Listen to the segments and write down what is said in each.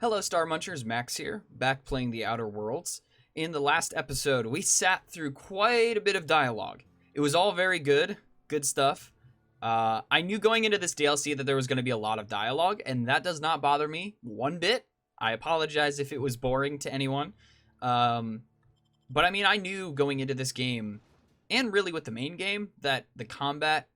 Hello, StarMunchers, Max here, back playing the Outer Worlds. In the last episode, we sat through quite a bit of dialogue. It was all very good stuff. I knew going into this DLC that there was going to be a lot of dialogue, and that does not bother me one bit. I apologize if it was boring to anyone. But I mean, I knew going into this game, and really with the main game, that the combat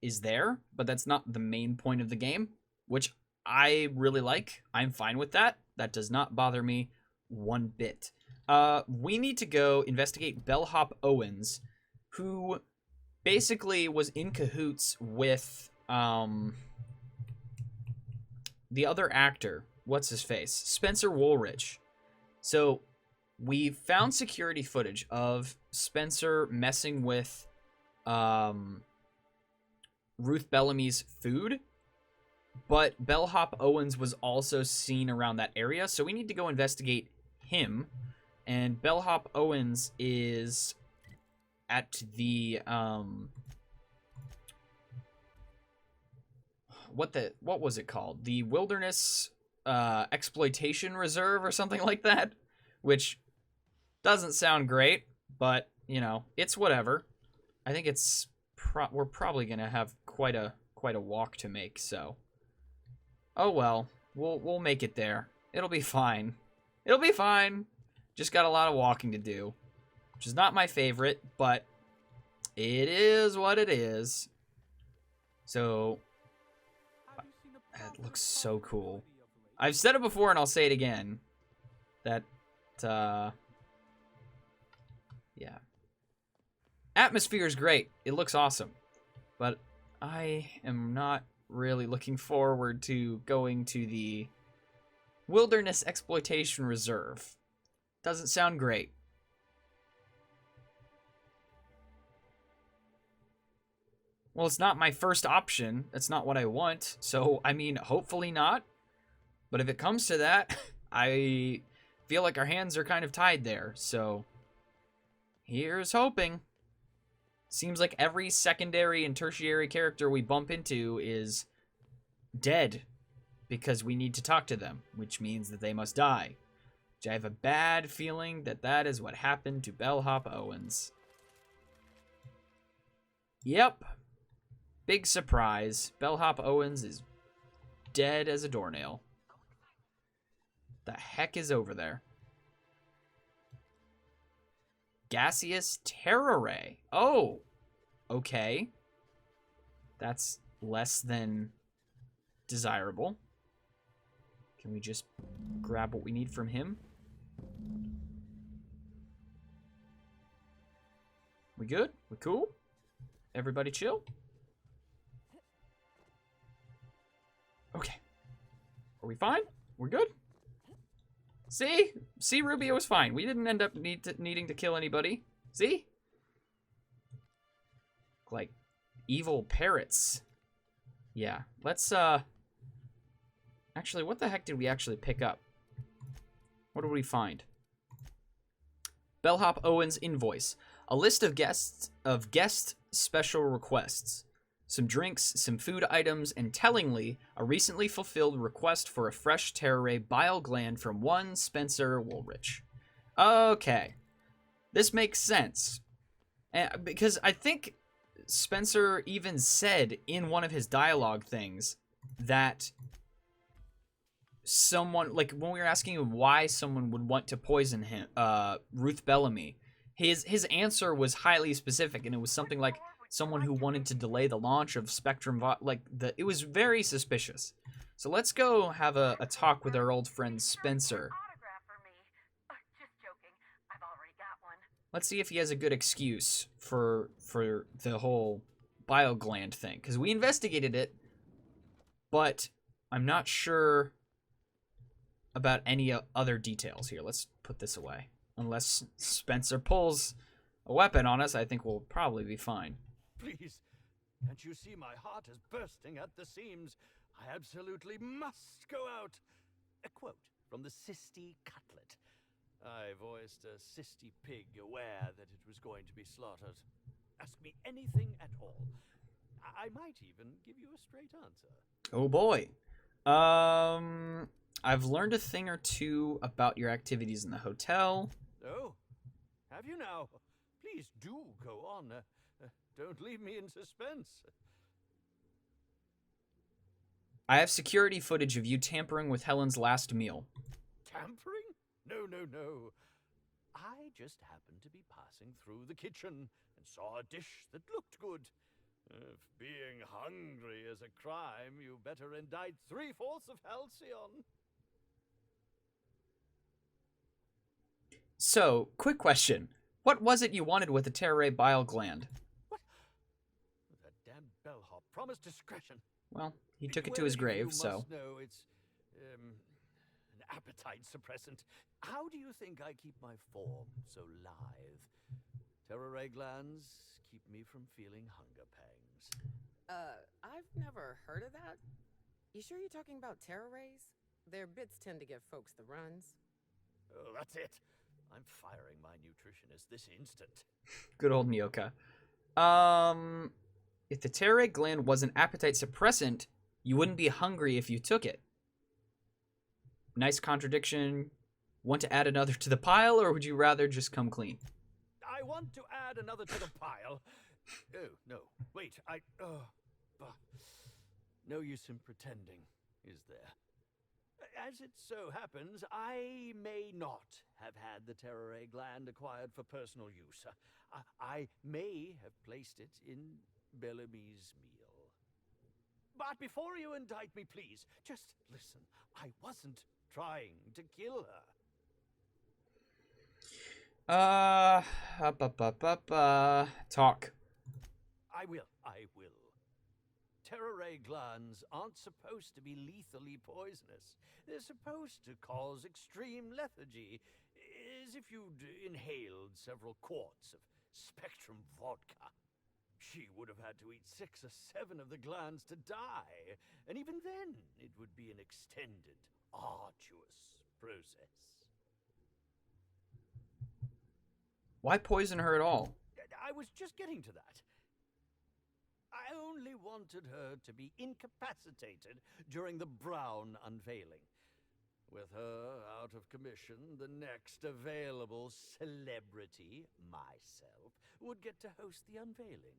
is there, but that's not the main point of the game, which I really like. I'm fine with that. That does not bother me one bit. We need to go investigate Bellhop Owens, who basically was in cahoots with the other actor. What's his face? Spencer Woolrich. So we found security footage of Spencer messing with Ruth Bellamy's food. But Bellhop Owens was also seen around that area, so we need to go investigate him. And Bellhop Owens is at the what was it called? The Wilderness Exploitation Reserve or something like that, which doesn't sound great, but you know, it's whatever. I think it's we're probably gonna have quite a walk to make, so. Oh well, we'll make it there. It'll be fine. It'll be fine. Just got a lot of walking to do, which is not my favorite, but it is what it is. So, that looks so cool. I've said it before and I'll say it again. That, yeah. Atmosphere is great. It looks awesome. But I am not really looking forward to going to the Wilderness Exploitation Reserve. Doesn't sound great. Well, it's not my first option. That's not what I want. So, I mean, hopefully not. But if it comes to that, I feel like our hands are kind of tied there. So, here's hoping. Seems like every secondary and tertiary character we bump into is dead because we need to talk to them, which means that they must die. Which I have a bad feeling that that is what happened to Bellhop Owens. Yep. Big surprise. Bellhop Owens is dead as a doornail. The heck is over there? Gaseous Terror Ray. Oh, okay. That's less than desirable. Can we just grab what we need from him? We good? We cool? Everybody chill? Okay. Are we fine? We're good? See, Ruby, it was fine. We didn't end up needing to kill anybody. See? Like, evil parrots. Yeah, let's, actually, what the heck did we actually pick up? What did we find? Bellhop Owens invoice. A list of guest special requests. Some drinks, some food items, and tellingly, a recently fulfilled request for a fresh Terror Ray bile gland from one Spencer Woolrich. Okay. This makes sense. Because I think Spencer even said in one of his dialogue things that someone, like when we were asking him why someone would want to poison him, Ruth Bellamy, his answer was highly specific, and it was something like someone who wanted to delay the launch of Spectrum, it was very suspicious. So let's go have a talk with our old friend Spencer. Let's see if he has a good excuse for the whole bile gland thing, because we investigated it, but I'm not sure about any other details here. Let's put this away. Unless Spencer pulls a weapon on us, I think we'll probably be fine. Please, can't you see my heart is bursting at the seams? I absolutely must go out. A quote from the Sisty Cutlet. I voiced a Sisty pig aware that it was going to be slaughtered. Ask me anything at all. I might even give you a straight answer. Oh boy. I've learned a thing or two about your activities in the hotel. Oh, have you now? Please do go on. Don't leave me in suspense. I have security footage of you tampering with Helen's last meal. Tampering? No, no, no. I just happened to be passing through the kitchen and saw a dish that looked good. If being hungry is a crime, you better indict 3/4 of Halcyon. So, quick question. What was it you wanted with the Terray bile gland? What? That damn bellhop promised discretion. Well, he took it to his grave, so... No, it's an appetite suppressant. How do you think I keep my form so lithe? Terray glands keep me from feeling hunger pangs. I've never heard of that. You sure you're talking about terror rays? Their bits tend to give folks the runs. Oh, that's it. I'm firing my nutritionist this instant. Good old Nyoka. If the Terray gland was an appetite suppressant, you wouldn't be hungry if you took it. Nice contradiction. Want to add another to the pile, or would you rather just come clean? I want to add another to the pile. Oh, no. Wait, no use in pretending, is there? As it so happens, I may not have had the Terray gland acquired for personal use. I may have placed it in Bellamy's meal. But before you indict me, please, just listen. I wasn't trying to kill her. Talk. I will. Terray glands aren't supposed to be lethally poisonous. They're supposed to cause extreme lethargy, as if you'd inhaled several quarts of Spectrum vodka. She would have had to eat 6 or 7 of the glands to die, and even then it would be an extended, arduous process. Why poison her at all? I was just getting to that. I only wanted her to be incapacitated during the Brown unveiling. With her out of commission, the next available celebrity, myself, would get to host the unveiling.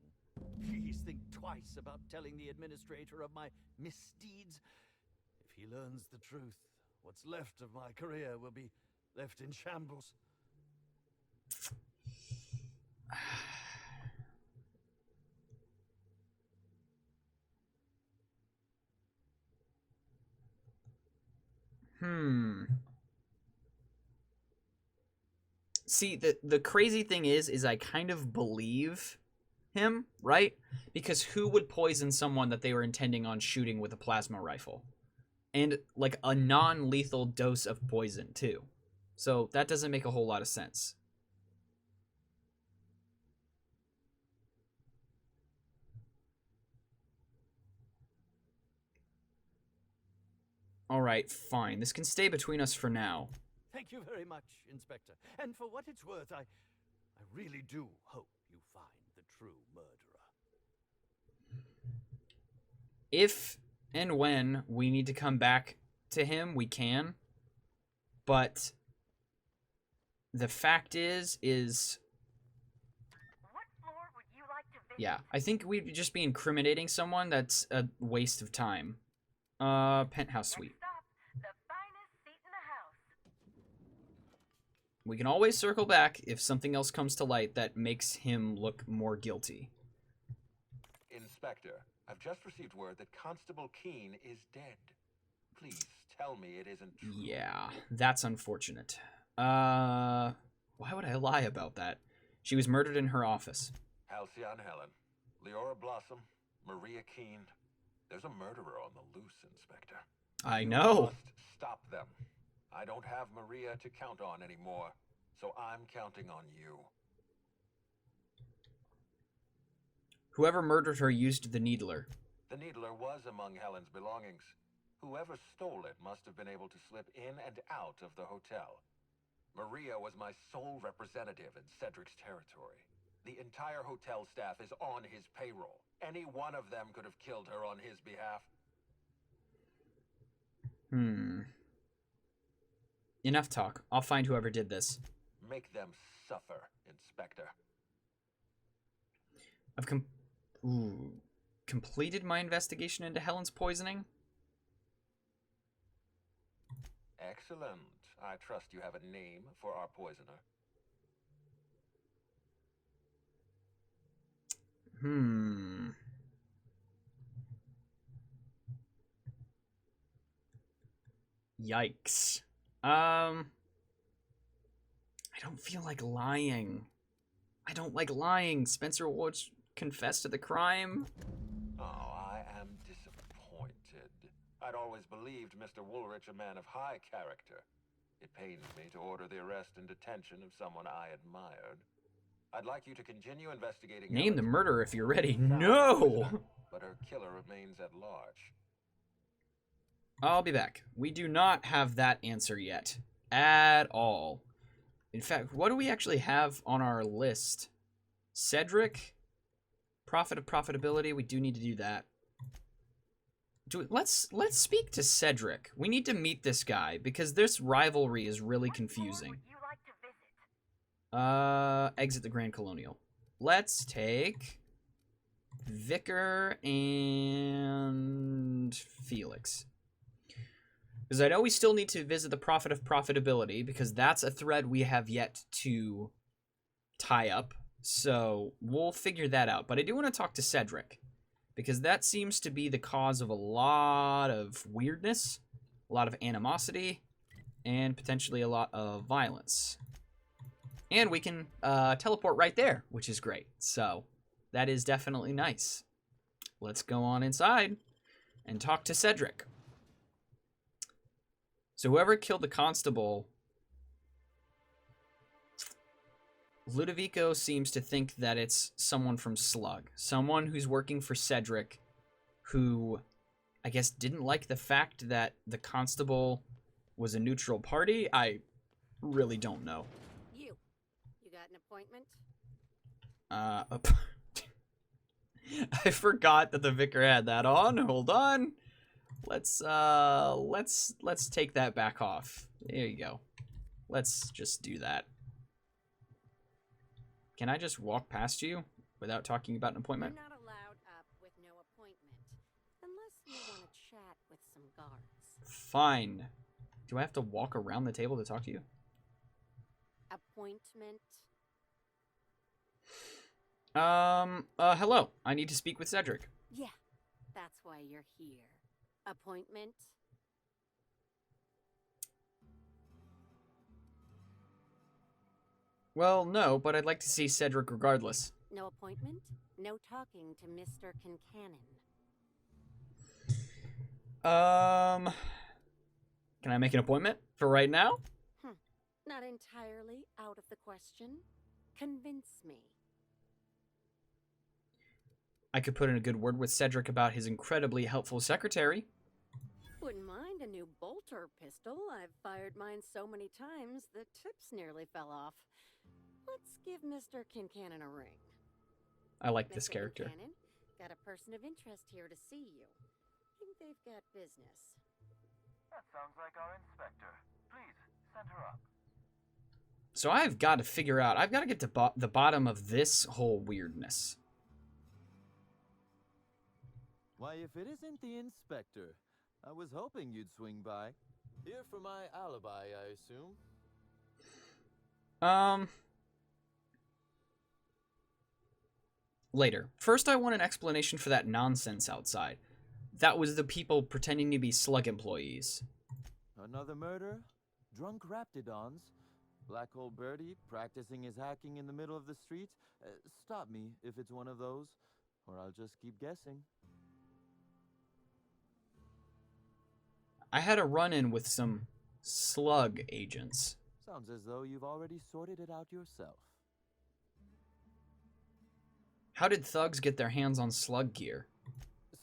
Please think twice about telling the administrator of my misdeeds. If he learns the truth, what's left of my career will be left in shambles. See, the crazy thing is I kind of believe him, right? Because who would poison someone that they were intending on shooting with a plasma rifle? And, like, a non-lethal dose of poison, too. So that doesn't make a whole lot of sense. Alright, fine. This can stay between us for now. Thank you very much, Inspector. And for what it's worth, I really do hope you find the true murderer. If and when we need to come back to him, we can. But the fact is... What floor would you like to visit? Yeah, I think we'd just be incriminating someone. That's a waste of time. Penthouse suite. Next stop, the finest seat in the house. We can always circle back if something else comes to light that makes him look more guilty. Inspector, I've just received word that Constable Keene is dead. Please tell me it isn't true. Yeah, that's unfortunate. Why would I lie about that? She was murdered in her office. Halcyon Helen, Leora Blossom, Maria Keene. There's a murderer on the loose, Inspector. I You know. must stop them. I don't have Maria to count on anymore, so I'm counting on you. Whoever murdered her used the needler. The needler was among Helen's belongings. Whoever stole it must have been able to slip in and out of the hotel. Maria was my sole representative in Cedric's territory. The entire hotel staff is on his payroll. Any one of them could have killed her on his behalf. Enough talk. I'll find whoever did this. Make them suffer, Inspector. I've completed my investigation into Helen's poisoning. Excellent. I trust you have a name for our poisoner. Yikes. I don't feel like lying. I don't like lying. Spencer Woods confessed to the crime. Oh, I am disappointed. I'd always believed Mr. Woolrich a man of high character. It pains me to order the arrest and detention of someone I admired. I'd like you to continue investigating... Name the murderer if you're ready. Found No! her, but her killer remains at large. I'll be back. We do not have that answer yet. At all. In fact, what do we actually have on our list? Cedric? Profit of profitability. We do need to do that. Let's speak to Cedric. We need to meet this guy because this rivalry is really confusing. Would you like to visit? Exit the Grand Colonial. Let's take Vicar and Felix. Because I know we still need to visit the Profit of Profitability because that's a thread we have yet to tie up. So we'll figure that out. But I do want to talk to Cedric because that seems to be the cause of a lot of weirdness, a lot of animosity, and potentially a lot of violence. And we can teleport right there, which is great. So that is definitely nice. Let's go on inside and talk to Cedric. So whoever killed the constable, Ludovico seems to think that it's someone from Slug. Someone who's working for Cedric, who I guess didn't like the fact that the constable was a neutral party. I really don't know. You got an appointment? I forgot that the vicar had that on. Hold on. Let's take that back off. There you go. Let's just do that. Can I just walk past you without talking about an appointment? You're not allowed up with no appointment, unless you want to chat with some guards. Fine. Do I have to walk around the table to talk to you? Appointment? Hello. I need to speak with Cedric. Yeah, that's why you're here. Appointment? Well, no, but I'd like to see Cedric regardless. No appointment? No talking to Mr. Kincannon. Can I make an appointment for right now? Not entirely out of the question. Convince me. I could put in a good word with Cedric about his incredibly helpful secretary. Wouldn't mind a new bolter pistol. I've fired mine so many times the tips nearly fell off. Let's give Mr. Kincannon a ring. I like this Mr. character. Kincannon, got a person of interest here to see you. Think they've got business. That sounds like our inspector. Please, send her up. So I've got to figure out, I've got to get to the bottom of this whole weirdness. Why, if it isn't the inspector, I was hoping you'd swing by. Here for my alibi, I assume. Later. First, I want an explanation for that nonsense outside. That was the people pretending to be Slug employees. Another murder? Drunk Raptidons? Black Hole Birdie practicing his hacking in the middle of the street? Stop me if it's one of those, or I'll just keep guessing. I had a run-in with some Slug agents. Sounds as though you've already sorted it out yourself. How did thugs get their hands on Slug gear?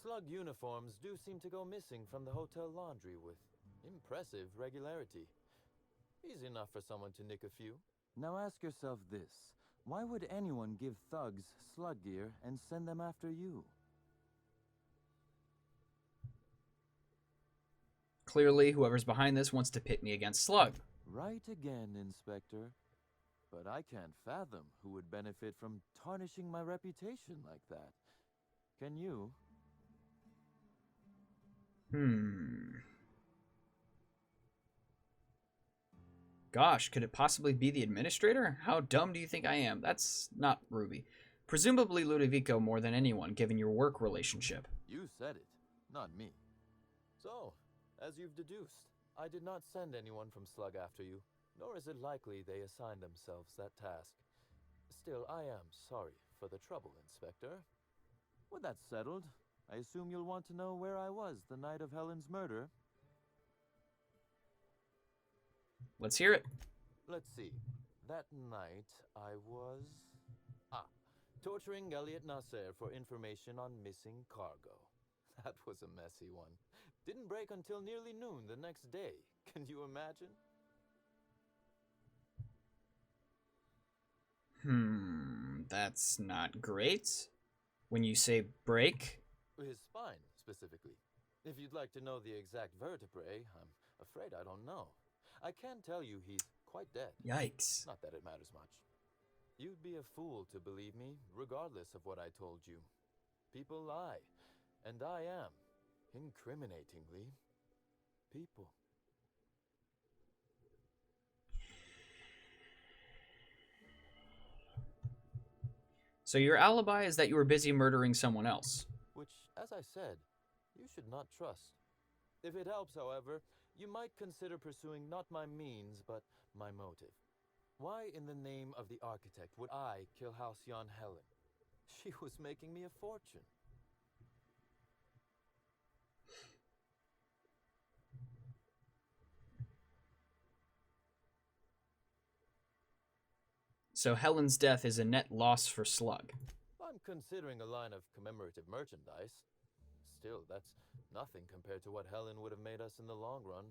Slug uniforms do seem to go missing from the hotel laundry with impressive regularity. Easy enough for someone to nick a few. Now ask yourself this. Why would anyone give thugs Slug gear and send them after you? Clearly, whoever's behind this wants to pit me against Slug. Right again, Inspector. But I can't fathom who would benefit from tarnishing my reputation like that. Can you? Gosh, could it possibly be the administrator? How dumb do you think I am? That's not Ruby. Presumably Ludovico more than anyone, given your work relationship. You said it, not me. So, as you've deduced, I did not send anyone from Slug after you, nor is it likely they assigned themselves that task. Still, I am sorry for the trouble, Inspector. With that settled, I assume you'll want to know where I was the night of Helen's murder. Let's hear it. Let's see. That night, I was... torturing Elliot Nasser for information on missing cargo. That was a messy one. Didn't break until nearly noon the next day. Can you imagine? That's not great. When you say break... His spine, specifically. If you'd like to know the exact vertebrae, I'm afraid I don't know. I can tell you he's quite dead. Yikes. Not that it matters much. You'd be a fool to believe me, regardless of what I told you. People lie, and I am, incriminatingly, people. So your alibi is that you were busy murdering someone else. Which, as I said, you should not trust. If it helps, however, you might consider pursuing not my means, but my motive. Why in the name of the architect would I kill Halcyon Helen? She was making me a fortune. So Helen's death is a net loss for Slug. I'm considering a line of commemorative merchandise. Still, that's nothing compared to what Helen would have made us in the long run.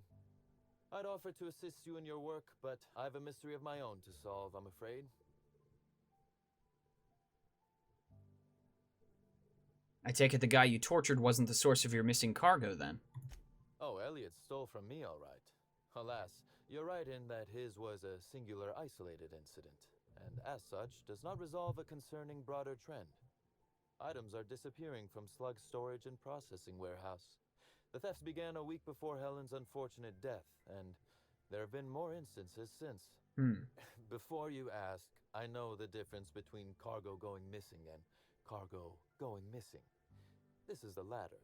I'd offer to assist you in your work, but I have a mystery of my own to solve, I'm afraid. I take it the guy you tortured wasn't the source of your missing cargo, then. Oh, Elliot stole from me, all right. Alas, you're right in that his was a singular, isolated incident, and as such, does not resolve a concerning broader trend. Items are disappearing from Slug's storage and processing warehouse. The thefts began a week before Helen's unfortunate death, and there have been more instances since. Before you ask, I know the difference between cargo going missing and cargo going missing. This is the latter.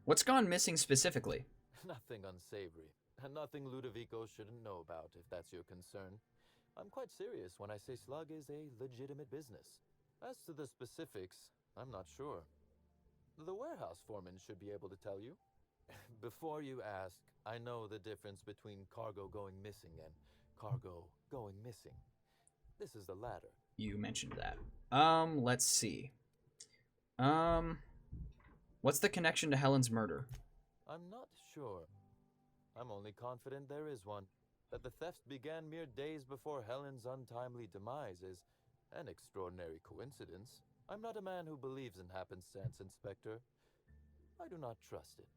What's gone missing specifically? Nothing unsavory, and nothing Ludovico shouldn't know about, if that's your concern. I'm quite serious when I say Slug is a legitimate business. As to the specifics, I'm not sure. The warehouse foreman should be able to tell you. Before you ask, I know the difference between cargo going missing and cargo going missing. This is the latter. You mentioned that. Let's see. What's the connection to Helen's murder? I'm not sure. I'm only confident there is one. That the thefts began mere days before Helen's untimely demise is an extraordinary coincidence. I'm not a man who believes in happenstance, Inspector. I do not trust it.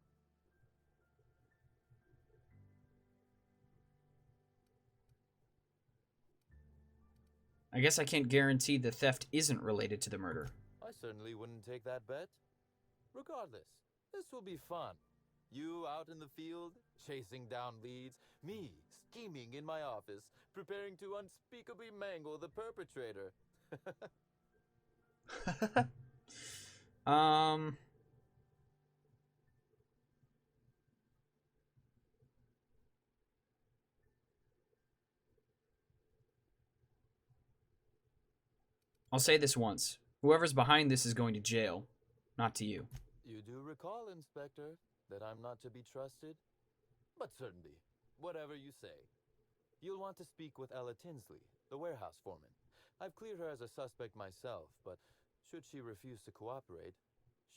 I guess I can't guarantee the theft isn't related to the murder. I certainly wouldn't take that bet. Regardless, this will be fun. You out in the field, chasing down leads. Me, scheming in my office, preparing to unspeakably mangle the perpetrator. I'll say this once. Whoever's behind this is going to jail, not to you. You do recall, Inspector, that I'm not to be trusted? But certainly, whatever you say. You'll want to speak with Ella Tinsley, the warehouse foreman. I've cleared her as a suspect myself, but should she refuse to cooperate,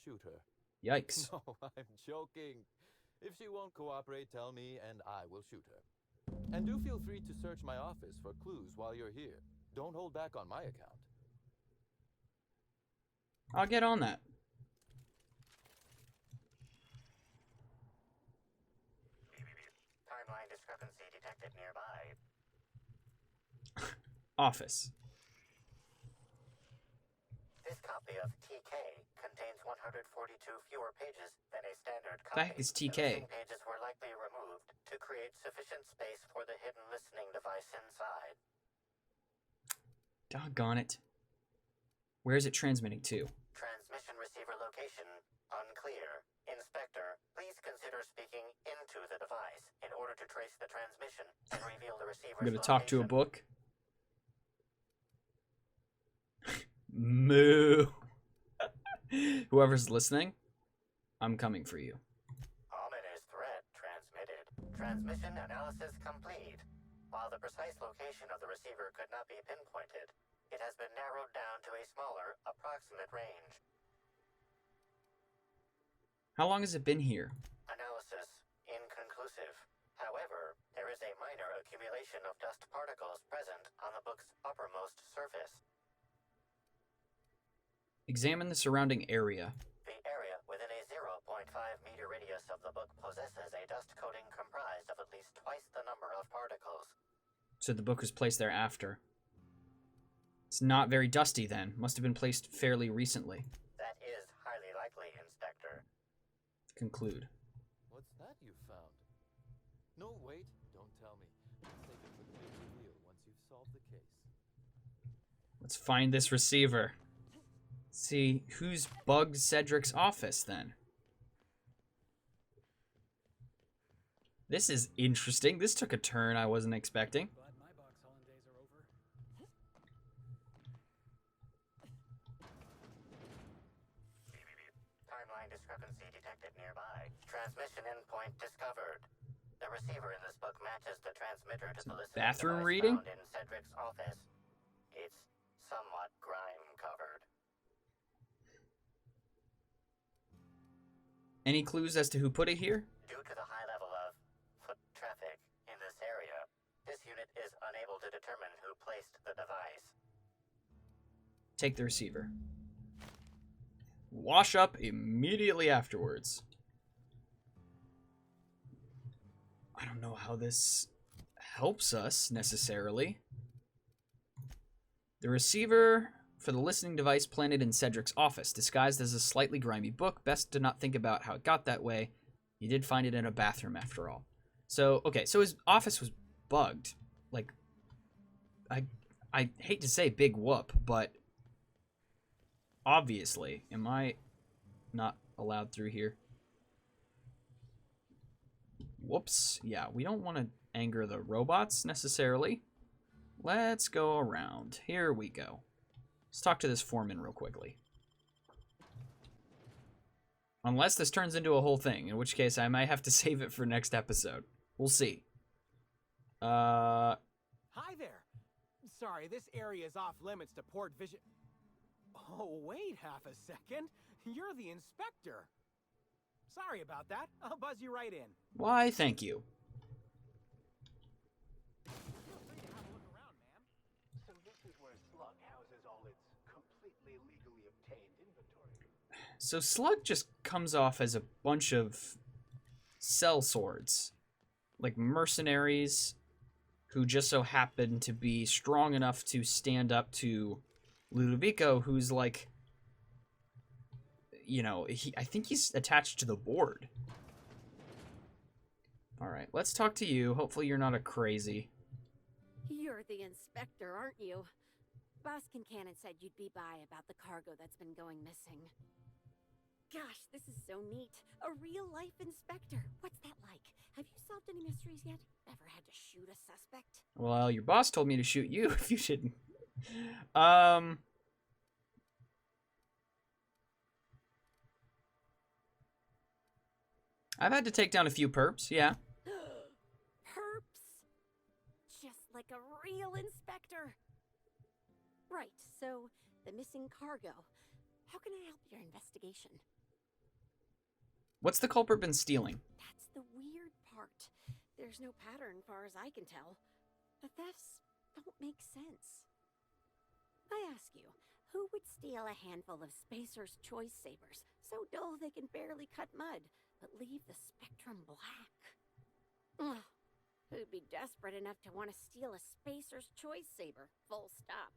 shoot her. Yikes. No, I'm joking. If she won't cooperate, tell me and I will shoot her. And do feel free to search my office for clues while you're here. Don't hold back on my account. I'll get on that. detected nearby. Office. This copy of TK contains 142 fewer pages than a standard The copy. heck is The TK? missing pages were likely removed to create sufficient space for the hidden listening device inside. Doggone it. Where is it transmitting to? Transmission receiver location unclear. Inspector, please consider speaking into the device in order to trace the transmission and reveal the receiver's I'm gonna talk to a location. book. Moo. Whoever's listening, I'm coming for you. Ominous threat transmitted. Transmission analysis complete. While the precise location of the receiver could not be pinpointed, it has been narrowed down to a smaller, approximate range. How long has it been here? Analysis inconclusive. However, there is a minor accumulation of dust particles present on the book's uppermost surface. Examine the surrounding area. The area within a 0.5 meter radius of the book possesses a dust coating comprised of at least twice the number of particles. So the book was placed there after. It's not very dusty then. Must have been placed fairly recently. That is highly likely, Inspector. Conclude. What's that you found? No, wait, don't tell me. Save it for the big reveal once you've solved the case. Let's find this receiver. See who's bugged Cedric's office then. This is interesting. This took a turn I wasn't expecting. Glad my box hauling days are over. Timeline discrepancy detected nearby. Transmission endpoint discovered. The receiver in this book matches the transmitter to the listening Bathroom device reading? found in Cedric's office. It's somewhat grime covered. Any clues as to who put it here? Due to the high level of foot traffic in this area, this unit is unable to determine who placed the device. Take the receiver. Wash up immediately afterwards. I don't know how this helps us necessarily. The receiver for the listening device planted in Cedric's office, disguised as a slightly grimy book. Best to not think about how it got that way. You did find it in a bathroom after all. So, okay, so his office was bugged. Like, I hate to say big whoop, but obviously, am I not allowed through here? Whoops. Yeah, we don't want to anger the robots necessarily. Let's go around. Here we go. Let's talk to this foreman real quickly. Unless this turns into a whole thing, in which case I might have to save it for next episode. We'll see. Hi there. Sorry, this area is off limits to port vision. Oh, wait half a second. You're the inspector. Sorry about that. I'll buzz you right in. Why, thank you. Feel free to have a look around, ma'am. So this is where Slug houses all its completely legally obtained inventory. So Slug just comes off as a bunch of sellswords. Like mercenaries who just so happen to be strong enough to stand up to Ludovico, who's like, you know, I think he's attached to the board. All right, let's talk to you. Hopefully you're not a crazy. You're the inspector, aren't you? Boss Kincannon said you'd be by about the cargo that's been going missing. Gosh, this is so neat. A real-life inspector. What's that like? Have you solved any mysteries yet? Ever had to shoot a suspect? Well, your boss told me to shoot you if you didn't. I've had to take down a few perps, yeah. Perps? Just like a real inspector. Right, so the missing cargo. How can I help your investigation? What's the culprit been stealing? That's the weird part. There's no pattern far as I can tell. The thefts don't make sense. I ask you, who would steal a handful of Spacer's Choice Sabers so dull they can barely cut mud, but leave the spectrum black? Ugh. Who'd be desperate enough to want to steal a Spacer's Choice saber, full stop.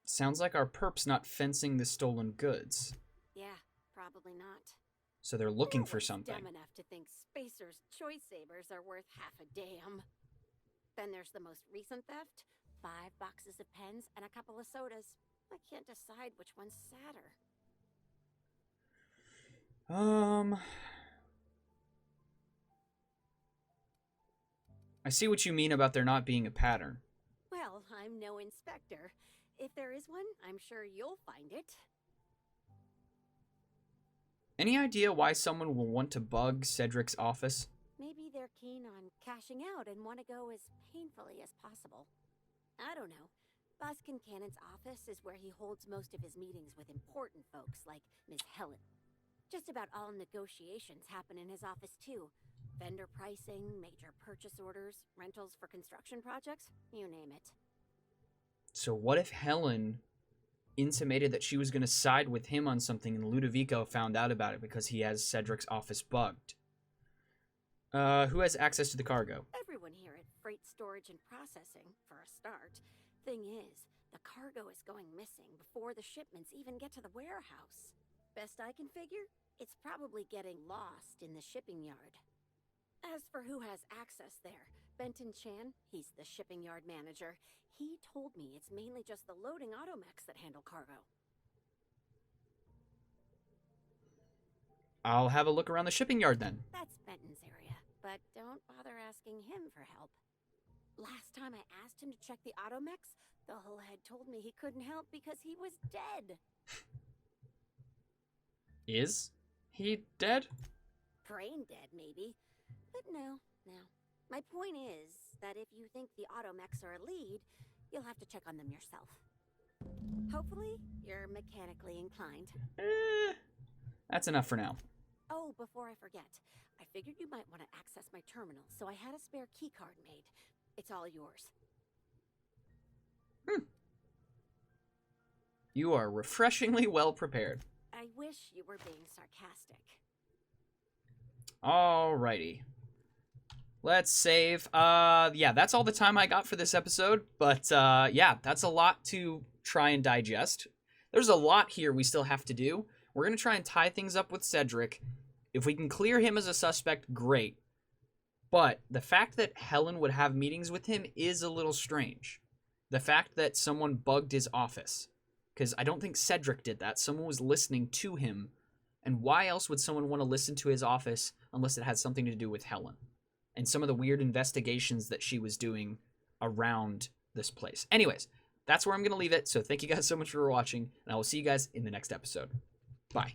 Sounds like our perp's not fencing the stolen goods. Yeah, probably not. So they're looking No for one's something. dumb enough to think Spacer's Choice sabers are worth half a damn. Then there's the most recent theft. 5 boxes of pens and a couple of sodas. I can't decide which one's sadder. I see what you mean about there not being a pattern. Well, I'm no inspector. If there is one, I'm sure you'll find it. Any idea why someone will want to bug Cedric's office? Maybe they're keen on cashing out and want to go as painfully as possible. I don't know. Boss Kincannon's office is where he holds most of his meetings with important folks like Miss Helen. Just about all negotiations happen in his office too. Vendor pricing, major purchase orders, rentals for construction projects, you name it. So what if Helen intimated that she was going to side with him on something and Ludovico found out about it because he has Cedric's office bugged? Who has access to the cargo? Everyone here at Freight Storage and Processing, for a start. Thing is, the cargo is going missing before the shipments even get to the warehouse. Best I can figure, it's probably getting lost in the shipping yard. As for who has access there, Benton Chan, he's the shipping yard manager. He told me it's mainly just the loading automechs that handle cargo. I'll have a look around the shipping yard then. That's Benton's area, but don't bother asking him for help. Last time I asked him to check the automechs, the whole head told me he couldn't help because he was dead. Is he dead? Brain dead, maybe. But no. My point is that if you think the automechs are a lead, you'll have to check on them yourself. Hopefully, you're mechanically inclined. That's enough for now. Oh, before I forget, I figured you might want to access my terminal, so I had a spare keycard made. It's all yours. You are refreshingly well prepared. I wish you were being sarcastic. Alrighty. Let's save. Yeah, that's all the time I got for this episode. But, yeah, that's a lot to try and digest. There's a lot here we still have to do. We're going to try and tie things up with Cedric. If we can clear him as a suspect, great. But the fact that Helen would have meetings with him is a little strange. The fact that someone bugged his office. Because I don't think Cedric did that. Someone was listening to him. And why else would someone want to listen to his office unless it had something to do with Helen? And some of the weird investigations that she was doing around this place. Anyways, that's where I'm going to leave it. So thank you guys so much for watching. And I will see you guys in the next episode. Bye.